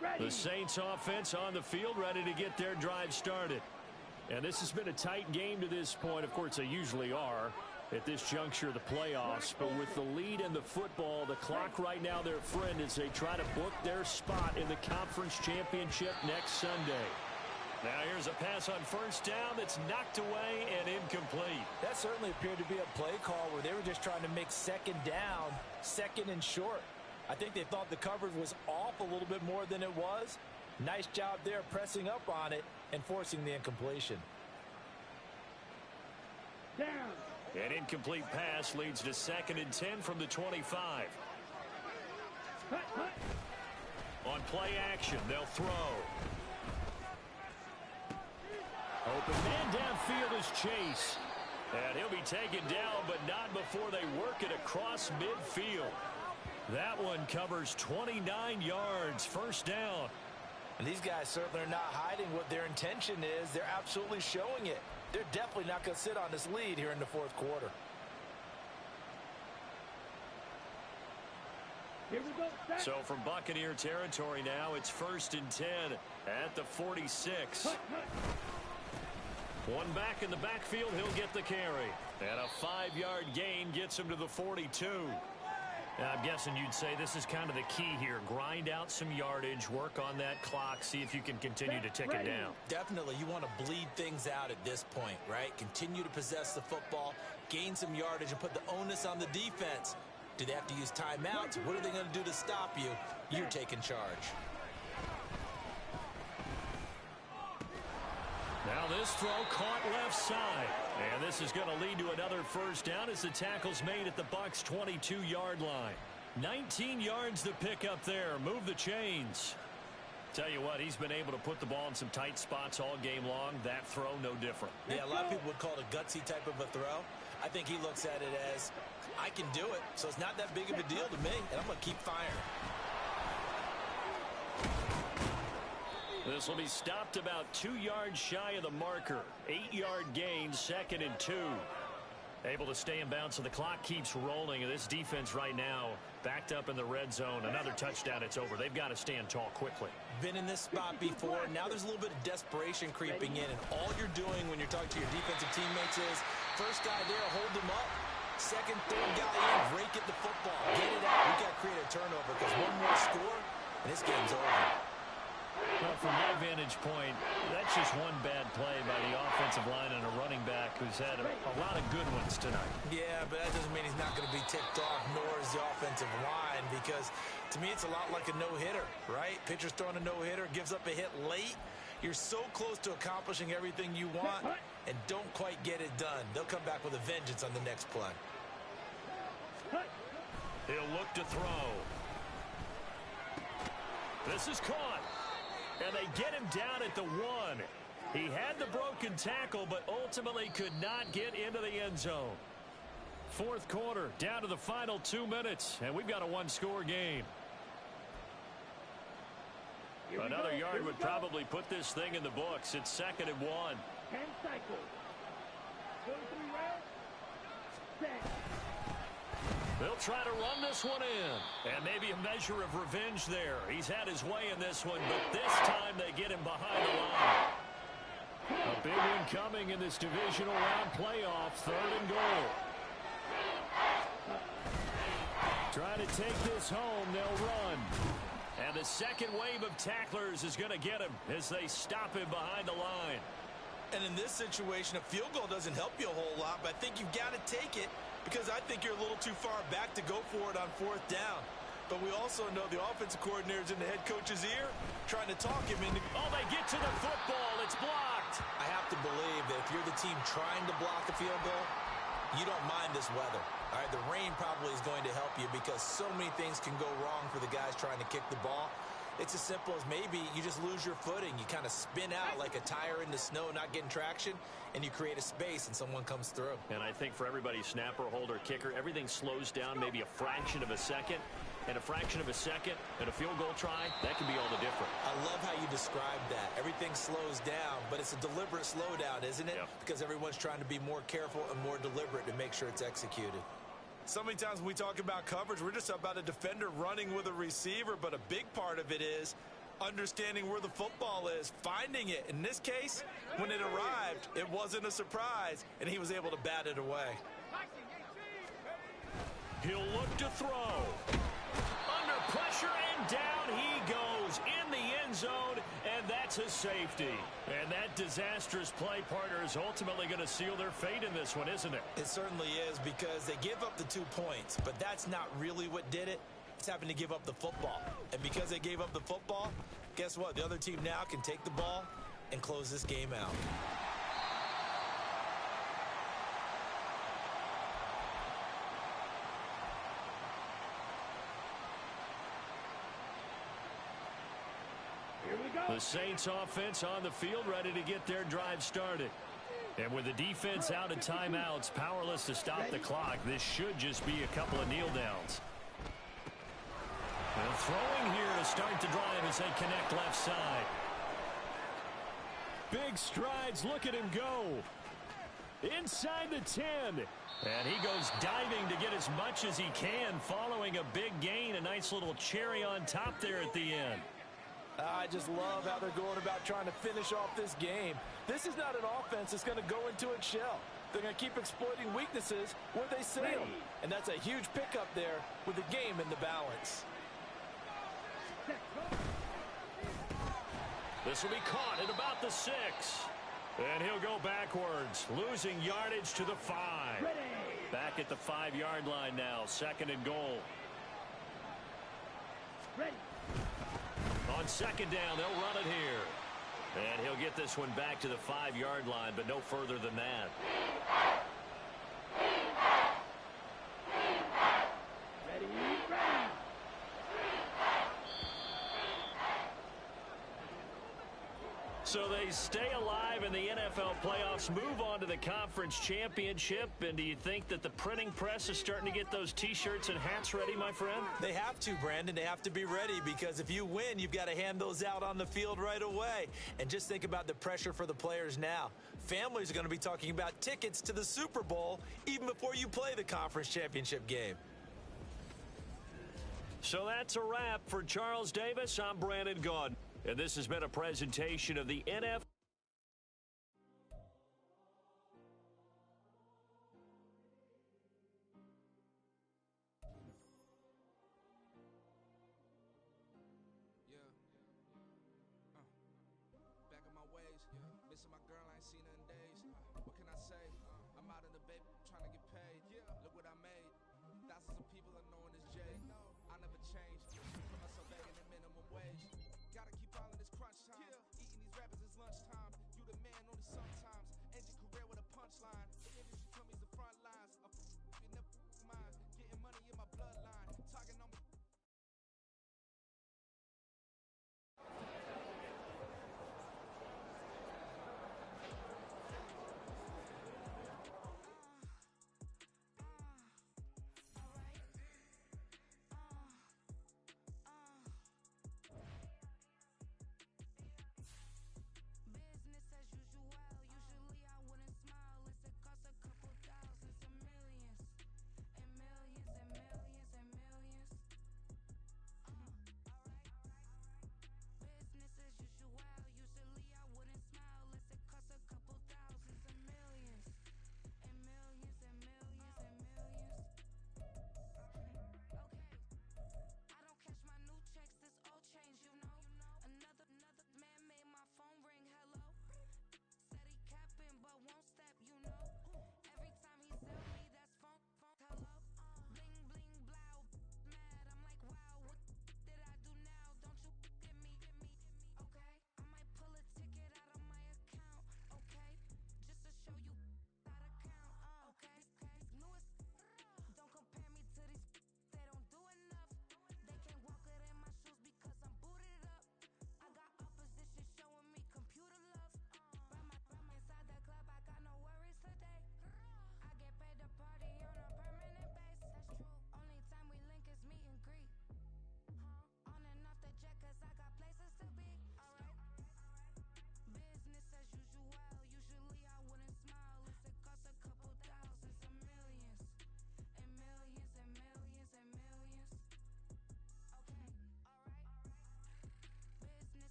Ready. The Saints offense on the field, ready to get their drive started. And this has been a tight game to this point. Of course, they usually are at this juncture of the playoffs. But with the lead in the football, the clock right now, their friend, as they try to book their spot in the conference championship next Sunday. Now here's a pass on first down that's knocked away and incomplete. That certainly appeared to be a play call where they were just trying to make second down, second and short. I think they thought the coverage was off a little bit more than it was. Nice job there pressing up on it and forcing the incompletion. Down. An incomplete pass leads to 2nd and 10 from the 25. On play action, they'll throw. Open man downfield is Chase. And he'll be taken down, but not before they work it across midfield. That one covers 29 yards, first down. And these guys certainly are not hiding what their intention is. They're absolutely showing it. They're definitely not going to sit on this lead here in the fourth quarter. Here we go. So from Buccaneer territory now, it's 1st and 10 at the 46. One back in the backfield, he'll get the carry. And a 5-yard gain gets him to the 42. I'm guessing you'd say this is kind of the key here. Grind out some yardage, work on that clock, see if you can continue to tick it down. Definitely. You want to bleed things out at this point, right? Continue to possess the football, gain some yardage, and put the onus on the defense. Do they have to use timeouts? What are they going to do to stop you? You're taking charge. Now this throw caught left side. And this is going to lead to another first down as the tackle's made at the Bucs' 22-yard line. 19 yards to pick up there. Move the chains. Tell you what, he's been able to put the ball in some tight spots all game long. That throw, no different. Yeah, a lot of people would call it a gutsy type of a throw. I think he looks at it as, I can do it, so it's not that big of a deal to me, and I'm going to keep firing. This will be stopped about 2 yards shy of the marker. 8-yard gain, 2nd and 2. Able to stay in bounds, so the clock keeps rolling. And this defense right now backed up in the red zone. Another touchdown, it's over. They've got to stand tall quickly. Been in this spot before. Now there's a little bit of desperation creeping in. And all you're doing when you're talking to your defensive teammates is, first guy there, hold him up. Second, third guy in, break at the football. Get it out. We've got to create a turnover because one more score, and this game's over. Well, from my vantage point, that's just one bad play by the offensive line and a running back who's had a lot of good ones tonight. Yeah, but that doesn't mean he's not going to be ticked off, nor is the offensive line, because to me it's a lot like a no-hitter, right? Pitcher's throwing a no-hitter, gives up a hit late. You're so close to accomplishing everything you want and don't quite get it done. They'll come back with a vengeance on the next play. He'll look to throw. This is caught. And they get him down at the 1. He had the broken tackle, but ultimately could not get into the end zone. Fourth quarter, down to the final 2 minutes, and we've got a one-score game. Another yard would probably put this thing in the books. It's 2nd and 1. 10 cycles. 43 rounds. Set. They'll try to run this one in. And maybe a measure of revenge there. He's had his way in this one, but this time they get him behind the line. A big one coming in this divisional round playoff. 3rd and goal. Trying to take this home. They'll run. And the second wave of tacklers is going to get him as they stop him behind the line. And in this situation, a field goal doesn't help you a whole lot, but I think you've got to take it because I think you're a little too far back to go for it on 4th down. But we also know the offensive coordinator's in the head coach's ear trying to talk him into... Oh, they get to the football. It's blocked. I have to believe that if you're the team trying to block a field goal, you don't mind this weather. All right, the rain probably is going to help you because so many things can go wrong for the guys trying to kick the ball. It's as simple as maybe you just lose your footing. You kind of spin out like a tire in the snow, not getting traction, and you create a space and someone comes through. And I think for everybody, snapper, holder, kicker, everything slows down maybe a fraction of a second. And a fraction of a second and a field goal try, that can be all the difference. I love how you described that. Everything slows down, but it's a deliberate slowdown, isn't it? Yep. Because everyone's trying to be more careful and more deliberate to make sure it's executed. So many times when we talk about coverage, we're just about a defender running with a receiver, but a big part of it is understanding where the football is, finding it. In this case, when it arrived, it wasn't a surprise, and he was able to bat it away. He'll look to throw. Under pressure, and down he goes in the end zone, and that's a safety. And that disastrous play, partner, is ultimately going to seal their fate in this one, isn't it? It certainly is, because they give up the 2 points, but that's not really what did it. It's having to give up the football. And because they gave up the football, guess what? The other team now can take the ball and close this game out. The Saints offense on the field, ready to get their drive started. And with the defense out of timeouts, powerless to stop the clock, this should just be a couple of kneel downs. And throwing here to start the drive as they connect left side. Big strides, look at him go. Inside the 10. And he goes diving to get as much as he can, following a big gain, a nice little cherry on top there at the end. I just love how they're going about trying to finish off this game. This is not an offense that's going to go into its shell. They're going to keep exploiting weaknesses where they see them. And that's a huge pickup there with the game in the balance. This will be caught at about the 6. And he'll go backwards, losing yardage to the 5. Back at the 5-yard line now, 2nd and goal. On 2nd down, they'll run it here. And he'll get this one back to the 5-yard line, but no further than that. So they stay alive in the NFL playoffs, move on to the conference championship. And do you think that the printing press is starting to get those T-shirts and hats ready, my friend? They have to, Brandon. They have to be ready, because if you win, you've got to hand those out on the field right away. And just think about the pressure for the players now. Families are going to be talking about tickets to the Super Bowl even before you play the conference championship game. So that's a wrap for Charles Davis. I'm Brandon Gaudin. And this has been a presentation of the NFL. Back on my ways, missing my girl, I ain't seen her in days. What can I say? I'm out in the baby trying to get paid. Look what I made. Thousands of people are knowing this Jay. I never changed. Put myself back in the minimum wage. Gotta keep all in this crunch time. Eating these rappers is lunchtime. You the man only sometimes. End your career with a punchline. The industry told me the front lines. You never mind. Getting money in my bloodline. Talking on me.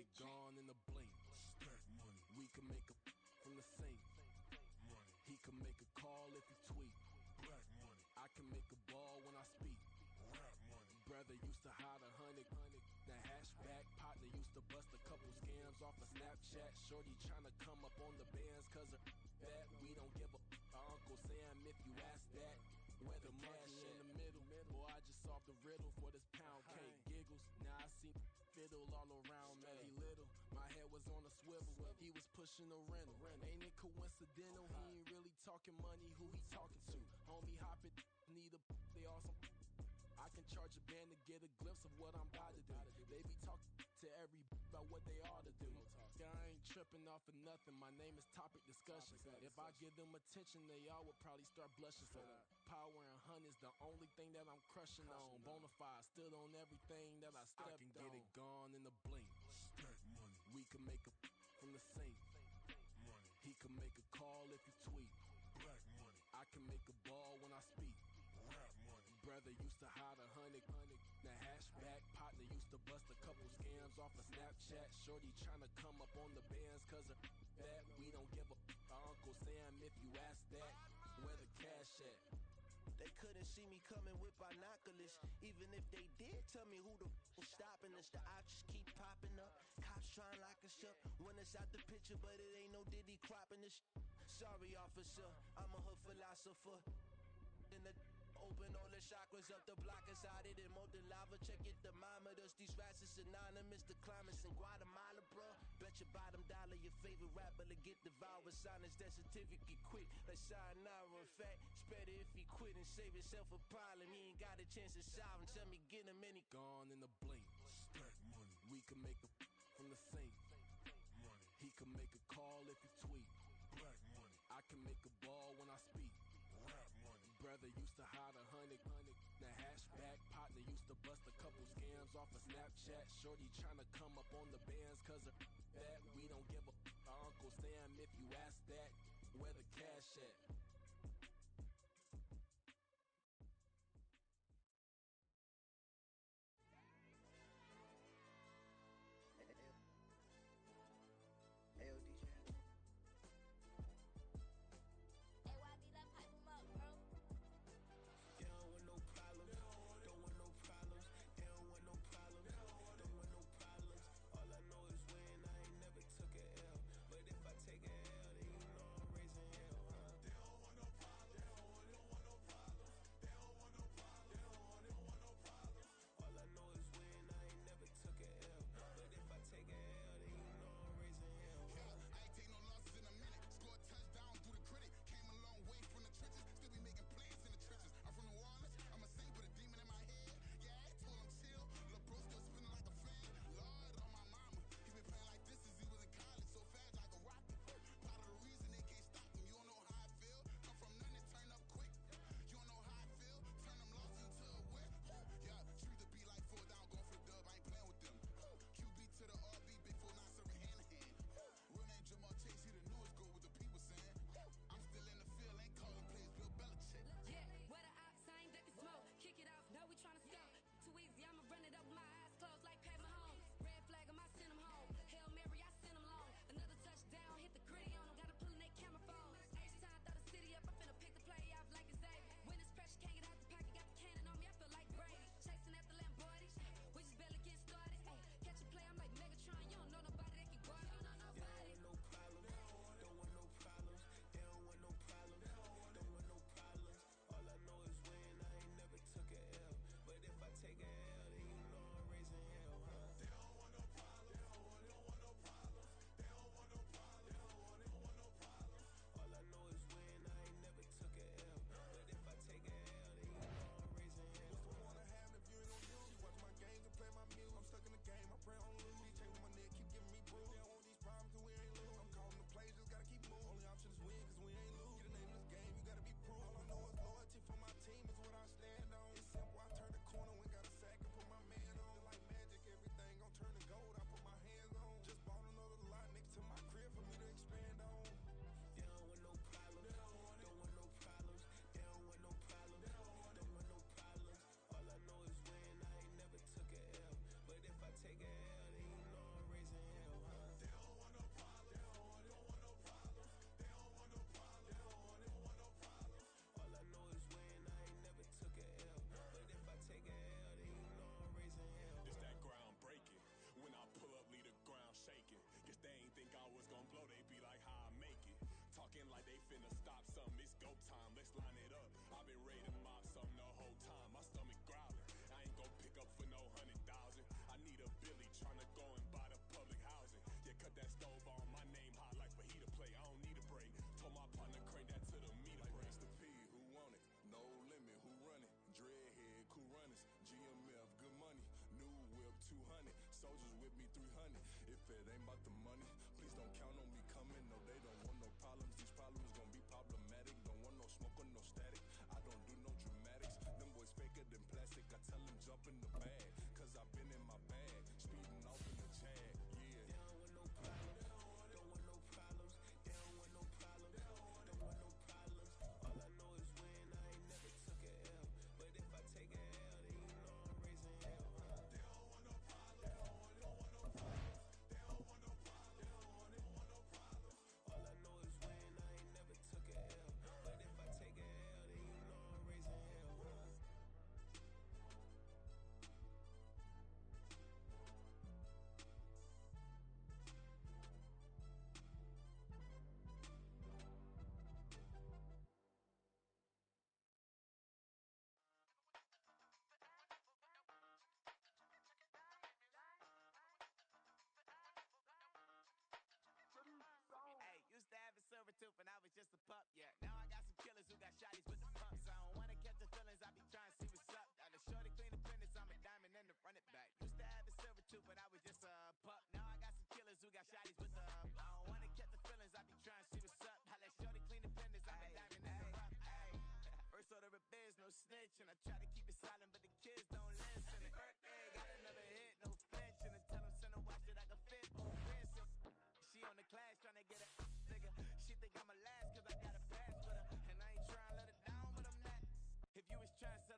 it gone in a blink. Stack money. We can make a from the sink. Money. He can make a call if he tweet. Black money. I can make a ball when I speak. Rap money. Brother used to hide 100. The hashback partner used to bust a couple scams off of Snapchat. Shorty tryna come up on the bands cause of that. We don't give a Uncle Sam if you ask that. Where the cash in the middle. Boy, I just solved the riddle for this pound cake. Giggles. Now I see fiddle all around, man. He little. My head was on a swivel. He was pushing a rental. Ain't it coincidental? He ain't really talking money. Who he talking to? Homie, hop it. Need a. They awesome. I can charge a band to get a glimpse of what I'm about to do. They be talking to every about what they ought to do. I ain't tripping off of nothing. My name is Topic Discussion. If I give them attention, they all would probably start blushing. For that power and hunt is the only thing that I'm crushing on. Bonafide stood on everything that I stepped on. I can get it gone in a blink. Stack money. We can make a from the sink. Money. He can make a call if he tweet. Black money. I can make a ball when I speak. Rap money. Brother used to hide 100. The hashback partner used to bust a couple scams off of Snapchat. Shorty tryna come up on the bands cause of that. We don't give a Uncle Sam if you ask that. Where the cash at? They couldn't see me coming with binoculars. Even if they did tell me who the was stopping us, the options keep popping up. Cops trying to lock us up when it's out the picture, but it ain't no Diddy cropping this. Sorry, officer, I'm a hood philosopher. In the open all the chakras up the block inside it and molten lava. Check your thermometers. These rats is synonymous. The climates in Guatemala, bro. Bet your bottom dollar your favorite rapper to get devoured. Sign his death certificate quick. Like sayonara. In fact, it's better if he quit and save himself a problem. He ain't got a chance to solve him. Tell me get him any gone in a blink. Stack money. We can make a from the sink. Money. He can make a call if he tweet. Black money. I can make a ball when I speak. Rap money. Brother used to hide 100. The hashback partner used to bust a couple scams off of Snapchat. Shorty tryna come up on the bands cause of that. We don't give a Uncle Sam if you ask that. Where the cash at? All I trying to